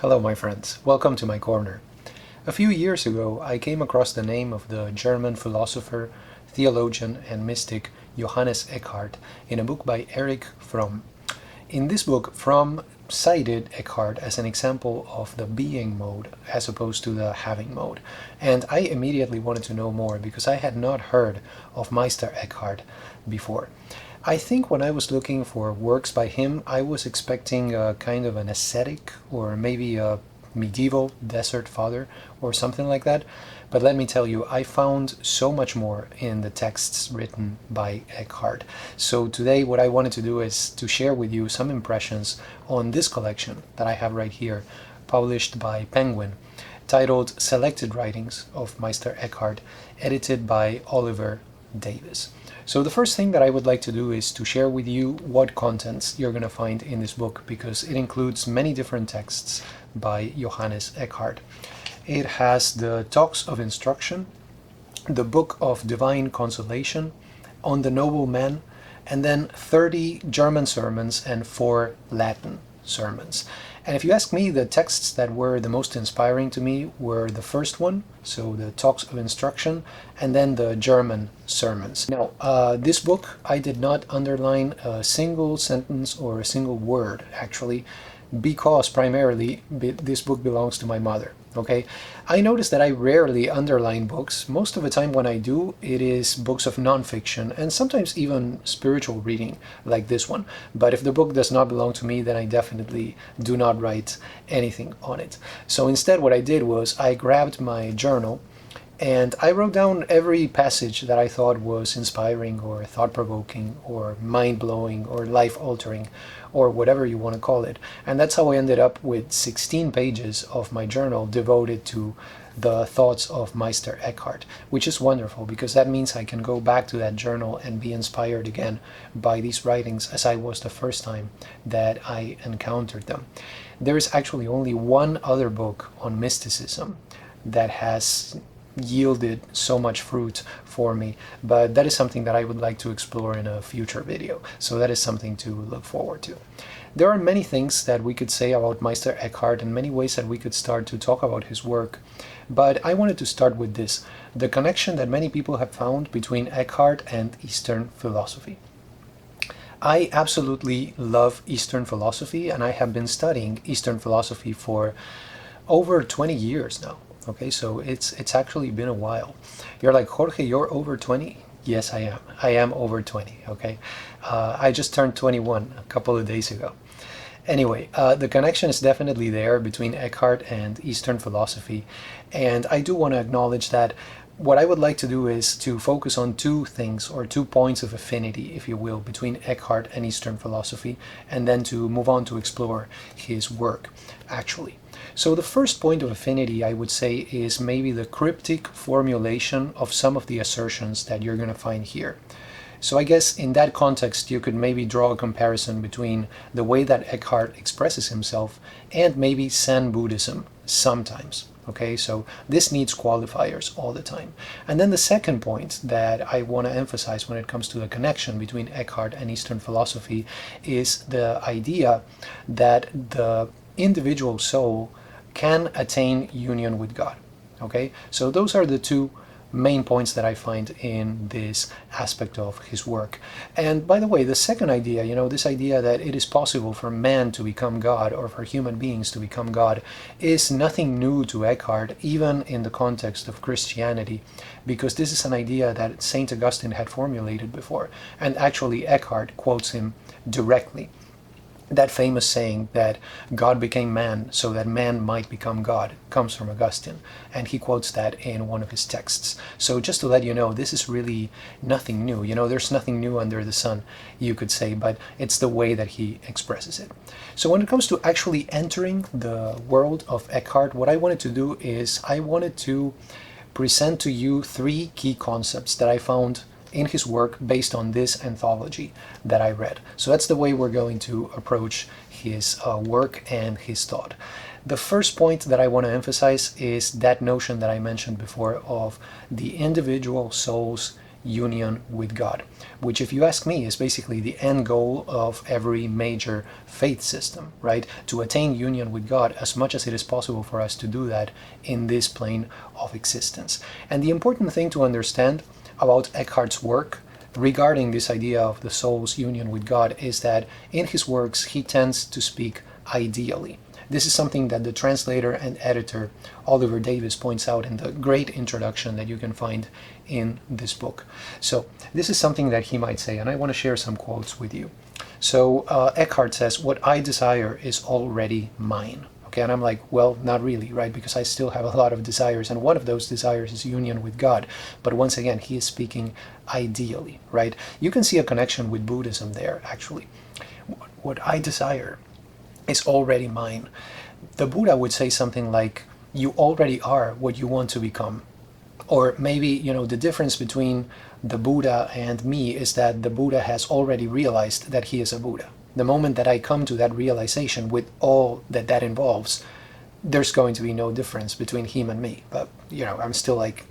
Hello, my friends. Welcome to my corner. A few years ago, I came across the name of the German philosopher, theologian, and mystic Johannes Eckhart in a book by Erich Fromm. In this book, Fromm cited Eckhart as an example of the being mode as opposed to the having mode. And I immediately wanted to know more because I had not heard of Meister Eckhart before. I think when I was looking for works by him, I was expecting a kind of an ascetic or maybe a medieval desert father or something like that. But let me tell you, I found so much more in the texts written by Eckhart. So today what I wanted to do is to share with you some impressions on this collection that I have right here, published by Penguin, titled Selected Writings of Meister Eckhart, edited by Oliver Davis. So the first thing that I would like to do is to share with you what contents you're going to find in this book, because it includes many different texts by Johannes Eckhart. It has the Talks of Instruction, the Book of Divine Consolation, On the Noble Man, and then 30 German sermons and 4 Latin sermons. And if you ask me, the texts that were the most inspiring to me were the first one, so the Talks of Instruction, and then the German sermons. Now, this book, I did not underline a single sentence or a single word, actually, because primarily this book belongs to my mother. Okay, I notice that I rarely underline books. Most of the time when I do, it is books of nonfiction and sometimes even spiritual reading like this one. But if the book does not belong to me, then I definitely do not write anything on it. So instead what I did was I grabbed my journal and I wrote down every passage that I thought was inspiring or thought-provoking or mind-blowing or life-altering or whatever you want to call it. And that's how I ended up with 16 pages of my journal devoted to the thoughts of Meister Eckhart, which is wonderful because that means I can go back to that journal and be inspired again by these writings as I was the first time that I encountered them. There is actually only one other book on mysticism that has yielded so much fruit for me, but that is something that I would like to explore in a future video, so that is something to look forward to. There are many things that we could say about Meister Eckhart and many ways that we could start to talk about his work, but I wanted to start with this, the connection that many people have found between Eckhart and Eastern philosophy. I absolutely love Eastern philosophy, and I have been studying Eastern philosophy for over 20 years now. Okay, so it's actually been a while. You're like, Jorge, you're over 20? Yes, I am. I am over 20, okay? I just turned 21 a couple of days ago. Anyway, the connection is definitely there between Eckhart and Eastern philosophy, and I do want to acknowledge that what I would like to do is to focus on two things or 2 points of affinity, if you will, between Eckhart and Eastern philosophy, and then to move on to explore his work, actually. So the first point of affinity, I would say, is maybe the cryptic formulation of some of the assertions that you're going to find here. So I guess in that context, you could maybe draw a comparison between the way that Eckhart expresses himself and maybe Zen Buddhism sometimes. Okay, so this needs qualifiers all the time. And then the second point that I want to emphasize when it comes to the connection between Eckhart and Eastern philosophy is the idea that the individual soul can attain union with God. Okay, so those are the two main points that I find in this aspect of his work. And by the way, the second idea, this idea that it is possible for man to become God or for human beings to become God is nothing new to Eckhart, even in the context of Christianity, because this is an idea that St. Augustine had formulated before. And actually Eckhart quotes him directly. That famous saying that God became man so that man might become God comes from Augustine, and he quotes that in one of his texts. So just to let you know, this is really nothing new. There's nothing new under the sun, you could say, but it's the way that he expresses it. So when it comes to actually entering the world of Eckhart, what I wanted to do is I wanted to present to you 3 key concepts that I found in his work based on this anthology that I read. So that's the way we're going to approach his work and his thought. The first point that I want to emphasize is that notion that I mentioned before of the individual soul's union with God, which, if you ask me, is basically the end goal of every major faith system, right? To attain union with God as much as it is possible for us to do that in this plane of existence. And the important thing to understand about Eckhart's work regarding this idea of the soul's union with God is that in his works he tends to speak ideally. This is something that the translator and editor Oliver Davies points out in the great introduction that you can find in this book. So this is something that he might say, and I want to share some quotes with you. So Eckhart says, "What I desire is already mine." Okay, and I'm like, well, not really, right? Because I still have a lot of desires, and one of those desires is union with God. But once again, he is speaking ideally, right? You can see a connection with Buddhism there, actually. What I desire is already mine. The Buddha would say something like, you already are what you want to become. Or maybe, the difference between the Buddha and me is that the Buddha has already realized that he is a Buddha. The moment that I come to that realization with all that that involves, there's going to be no difference between him and me. But, I'm still like,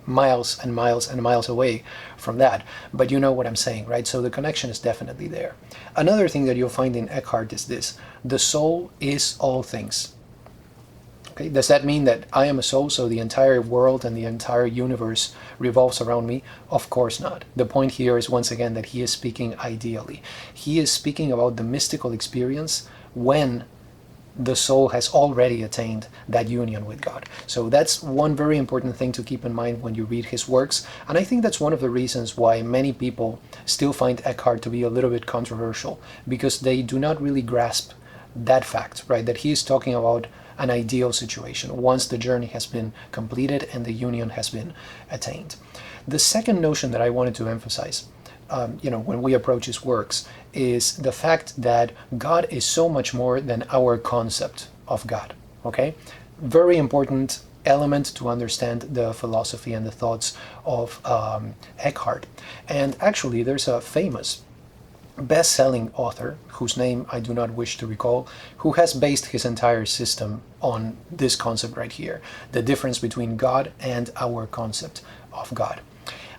miles and miles and miles away from that. But you know what I'm saying, right? So the connection is definitely there. Another thing that you'll find in Eckhart is this: the soul is all things. Okay, does that mean that I am a soul, so the entire world and the entire universe revolves around me? Of course not. The point here is, once again, that he is speaking ideally. He is speaking about the mystical experience when the soul has already attained that union with God. So that's one very important thing to keep in mind when you read his works. And I think that's one of the reasons why many people still find Eckhart to be a little bit controversial, because they do not really grasp that fact, right? That he is talking about an ideal situation once the journey has been completed and the union has been attained. The second notion that I wanted to emphasize, when we approach his works, is the fact that God is so much more than our concept of God. Okay, very important element to understand the philosophy and the thoughts of Eckhart. And actually, there's a famous best-selling author, whose name I do not wish to recall, who has based his entire system on this concept right here: the difference between God and our concept of God.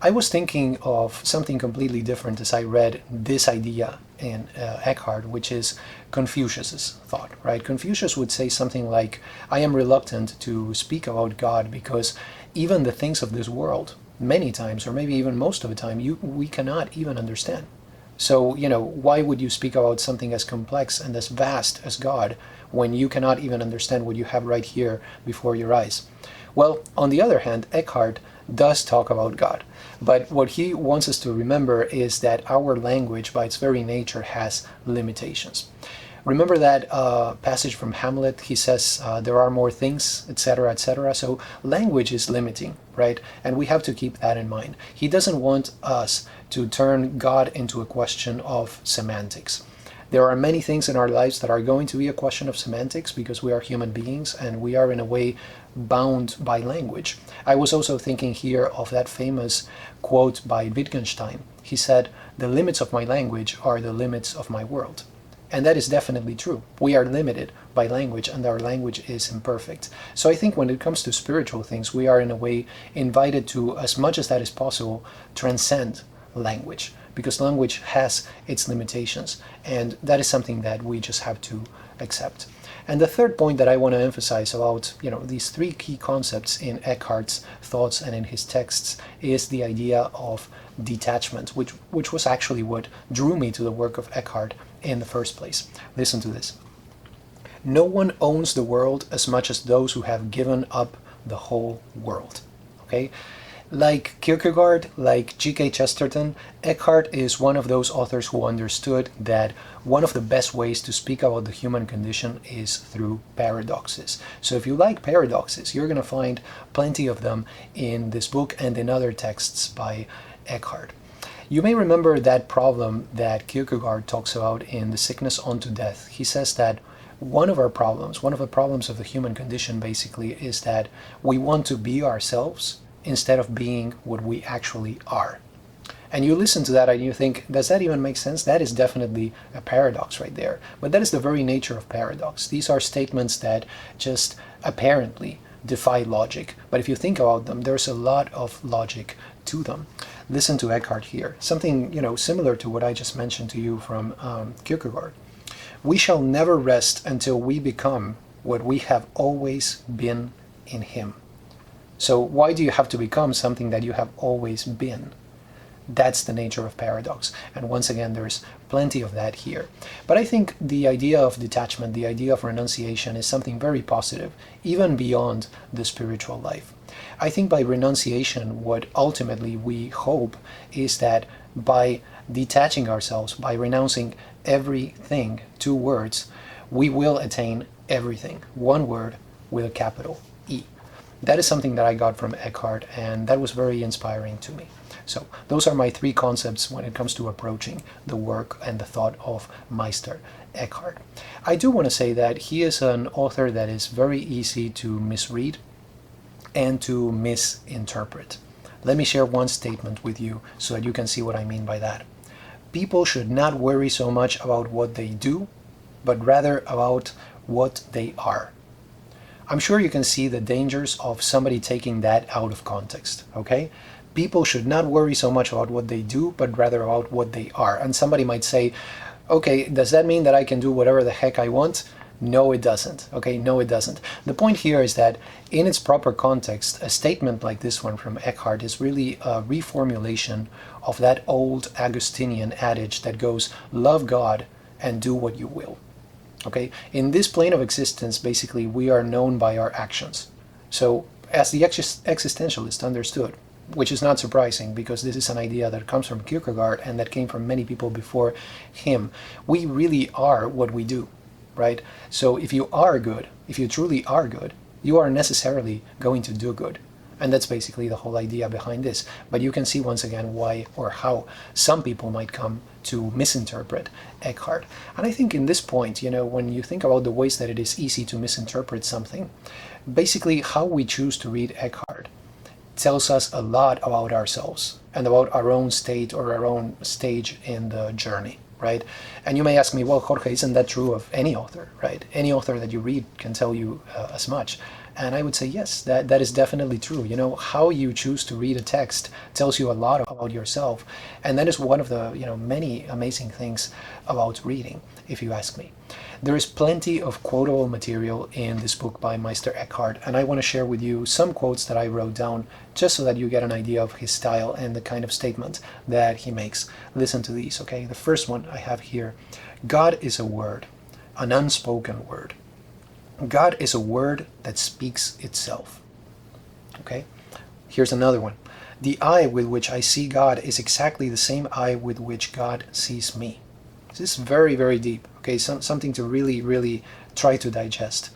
I was thinking of something completely different as I read this idea in Eckhart, which is Confucius's thought, right? Confucius would say something like, I am reluctant to speak about God because even the things of this world, many times, or maybe even most of the time, we cannot even understand. So, why would you speak about something as complex and as vast as God when you cannot even understand what you have right here before your eyes? Well, on the other hand, Eckhart does talk about God. But what he wants us to remember is that our language, by its very nature, has limitations. Remember that passage from Hamlet? He says, there are more things, etc., etc. So language is limiting, right? And we have to keep that in mind. He doesn't want us to turn God into a question of semantics. There are many things in our lives that are going to be a question of semantics because we are human beings and we are in a way bound by language. I was also thinking here of that famous quote by Wittgenstein. He said, "The limits of my language are the limits of my world." And that is definitely true. We are limited by language and our language is imperfect. So I think when it comes to spiritual things, we are in a way invited to, as much as that is possible, transcend language, because language has its limitations, and that is something that we just have to accept. And the third point that I want to emphasize about these three key concepts in Eckhart's thoughts and in his texts is the idea of detachment, which was actually what drew me to the work of Eckhart in the first place. Listen to this. No one owns the world as much as those who have given up the whole world. Okay? Like Kierkegaard, like G.K. Chesterton, Eckhart is one of those authors who understood that one of the best ways to speak about the human condition is through paradoxes. So if you like paradoxes, you're going to find plenty of them in this book and in other texts by Eckhart. You may remember that problem that Kierkegaard talks about in The Sickness Unto Death. He says that one of the problems of the human condition basically is that we want to be ourselves instead of being what we actually are. And you listen to that and you think, does that even make sense? That is definitely a paradox right there. But that is the very nature of paradox. These are statements that just apparently defy logic. But if you think about them, there's a lot of logic to them. Listen to Eckhart here. Something, similar to what I just mentioned to you from Kierkegaard. We shall never rest until we become what we have always been in him. So why do you have to become something that you have always been? That's the nature of paradox. And once again, there's plenty of that here. But I think the idea of detachment, the idea of renunciation is something very positive, even beyond the spiritual life. I think by renunciation, what ultimately we hope is that by detaching ourselves, by renouncing everything, 2 words, we will attain everything. 1 word with a capital E. That is something that I got from Eckhart, and that was very inspiring to me. So those are my 3 concepts when it comes to approaching the work and the thought of Meister Eckhart. I do want to say that he is an author that is very easy to misread and to misinterpret. Let me share one statement with you so that you can see what I mean by that. People should not worry so much about what they do, but rather about what they are. I'm sure you can see the dangers of somebody taking that out of context, okay? People should not worry so much about what they do, but rather about what they are. And somebody might say, okay, does that mean that I can do whatever the heck I want? No, it doesn't. Okay, no, it doesn't. The point here is that in its proper context, a statement like this one from Eckhart is really a reformulation of that old Augustinian adage that goes, love God and do what you will. Okay, in this plane of existence, basically, we are known by our actions. So, as the existentialist understood, which is not surprising because this is an idea that comes from Kierkegaard and that came from many people before him, we really are what we do, right? So, if you are good, if you truly are good, you are necessarily going to do good. And that's basically the whole idea behind this. But you can see once again why or how some people might come to misinterpret Eckhart. And I think in this point, when you think about the ways that it is easy to misinterpret something, basically how we choose to read Eckhart tells us a lot about ourselves and about our own state or our own stage in the journey, right? And you may ask me, well, Jorge, isn't that true of any author, right? Any author that you read can tell you as much. And I would say, yes, that is definitely true. How you choose to read a text tells you a lot about yourself. And that is one of the, many amazing things about reading, if you ask me. There is plenty of quotable material in this book by Meister Eckhart, and I want to share with you some quotes that I wrote down just so that you get an idea of his style and the kind of statement that he makes. Listen to these, okay? The first one I have here. God is a word, an unspoken word. God is a word that speaks itself. Okay? Here's another one. The eye with which I see God is exactly the same eye with which God sees me. This is very, very deep. Okay, something to really, really try to digest.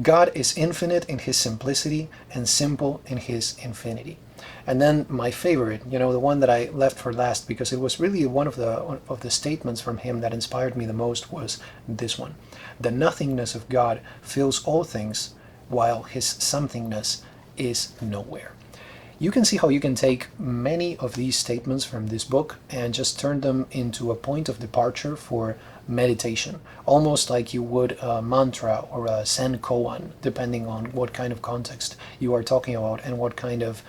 God is infinite in his simplicity and simple in his infinity. And then my favorite, the one that I left for last because it was really one of the statements from him that inspired me the most was this one. The nothingness of God fills all things, while his somethingness is nowhere. You can see how you can take many of these statements from this book and just turn them into a point of departure for meditation, almost like you would a mantra or a Zen koan, depending on what kind of context you are talking about and what kind of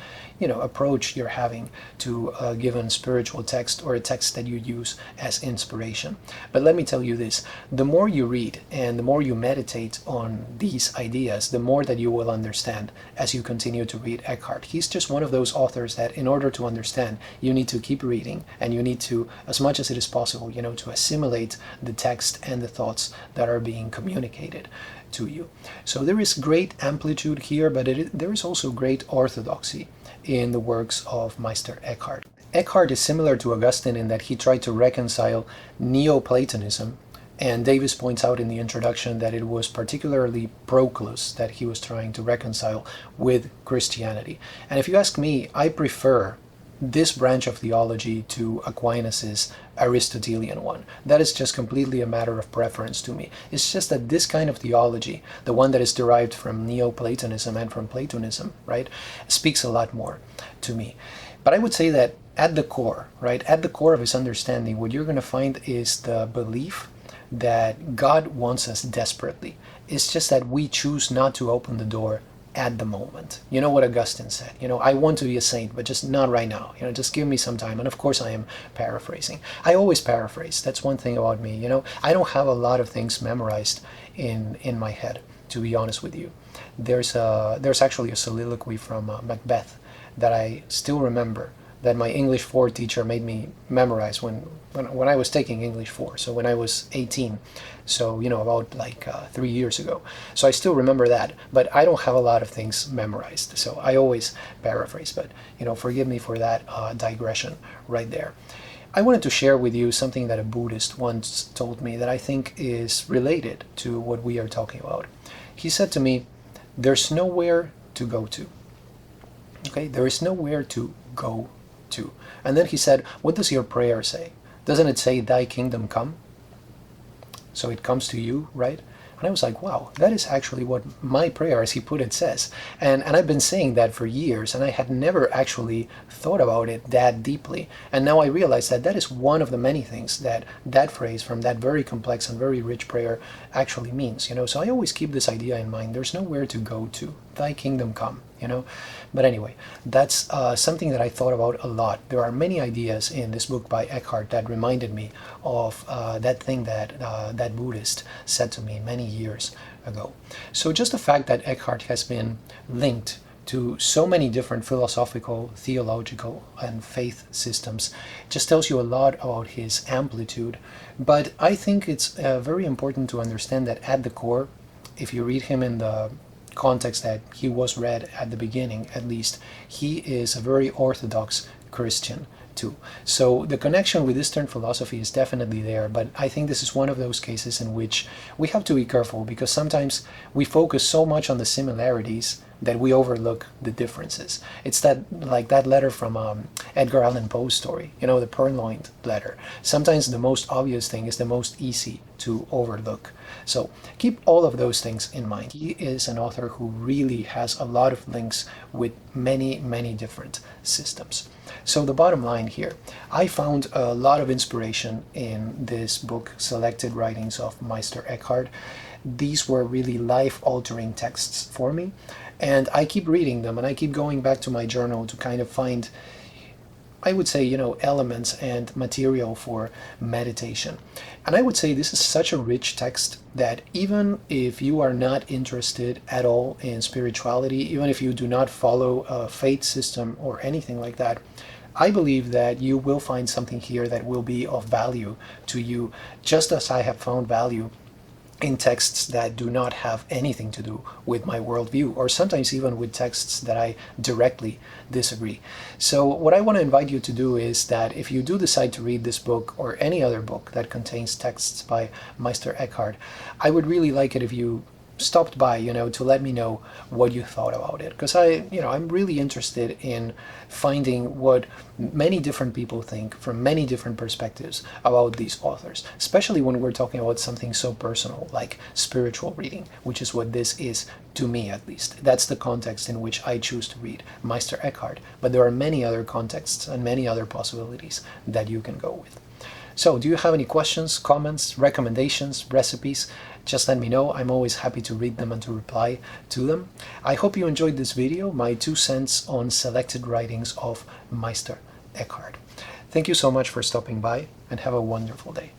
approach you're having to a given spiritual text or a text that you use as inspiration. But let me tell you this, the more you read and the more you meditate on these ideas, the more that you will understand as you continue to read Eckhart. He's just one of those authors that in order to understand, you need to keep reading and you need to, as much as it is possible, to assimilate the text and the thoughts that are being communicated to you. So there is great amplitude here, but there is also great orthodoxy in the works of Meister Eckhart. Eckhart is similar to Augustine in that he tried to reconcile Neoplatonism, and Davis points out in the introduction that it was particularly Proclus that he was trying to reconcile with Christianity. And if you ask me, I prefer this branch of theology to Aquinas's Aristotelian one. That is just completely a matter of preference to me. It's just that this kind of theology, the one that is derived from Neoplatonism and from Platonism, right, speaks a lot more to me. But I would say that at the core, right, at the core of his understanding, what you're going to find is the belief that God wants us desperately. It's just that we choose not to open the door at the moment. You know what Augustine said, I want to be a saint, but just not right now. Just give me some time. And of course I am paraphrasing. I always paraphrase. That's one thing about me. I don't have a lot of things memorized in my head, to be honest with you. There's actually a soliloquy from Macbeth that I still remember, that my English 4 teacher made me memorize when I was taking English 4, so when I was 18, so about like 3 years ago. So I still remember that, but I don't have a lot of things memorized, so I always paraphrase. But forgive me for that digression right there. I wanted to share with you something that a Buddhist once told me that I think is related to what we are talking about. He said to me, "There's nowhere to go to." Okay, there is nowhere to go to. And then he said, "What does your prayer say? Doesn't it say, 'Thy kingdom come'? So it comes to you, right?" And I was like, wow, that is actually what my prayer, as he put it, says. And I've been saying that for years, and I had never actually thought about it that deeply. And now I realize that that is one of the many things that that phrase from that very complex and very rich prayer actually means. So I always keep this idea in mind. There's nowhere to go to. Thy kingdom come. But anyway, that's something that I thought about a lot. There are many ideas in this book by Eckhart that reminded me of that thing that that Buddhist said to me many years ago. So just the fact that Eckhart has been linked to so many different philosophical, theological, and faith systems just tells you a lot about his amplitude. But I think it's very important to understand that at the core, if you read him in the context that he was read at the beginning, at least, he is a very orthodox Christian too. So the connection with Eastern philosophy is definitely there, but I think this is one of those cases in which we have to be careful, because sometimes we focus so much on the similarities that we overlook the differences. It's that, like that letter from Edgar Allan Poe's story, the Purloined letter. Sometimes the most obvious thing is the most easy to overlook. So keep all of those things in mind. He is an author who really has a lot of links with many, many different systems. So the bottom line here, I found a lot of inspiration in this book, Selected Writings of Meister Eckhart. These were really life-altering texts for me, and I keep reading them, and I keep going back to my journal to kind of find, I would say, elements and material for meditation. And I would say this is such a rich text that even if you are not interested at all in spirituality, even if you do not follow a faith system or anything like that, I believe that you will find something here that will be of value to you, just as I have found value in texts that do not have anything to do with my worldview, or sometimes even with texts that I directly disagree. So what I want to invite you to do is that if you do decide to read this book or any other book that contains texts by Meister Eckhart, I would really like it if you stopped by, to let me know what you thought about it, because I'm really interested in finding what many different people think from many different perspectives about these authors, especially when we're talking about something so personal like spiritual reading, which is what this is to me, at least. That's the context in which I choose to read Meister Eckhart, but there are many other contexts and many other possibilities that you can go with. So do you have any questions, comments, recommendations, recipes? Just let me know. I'm always happy to read them and to reply to them. I hope you enjoyed this video, my 2 cents on selected writings of Meister Eckhart. Thank you so much for stopping by, and have a wonderful day.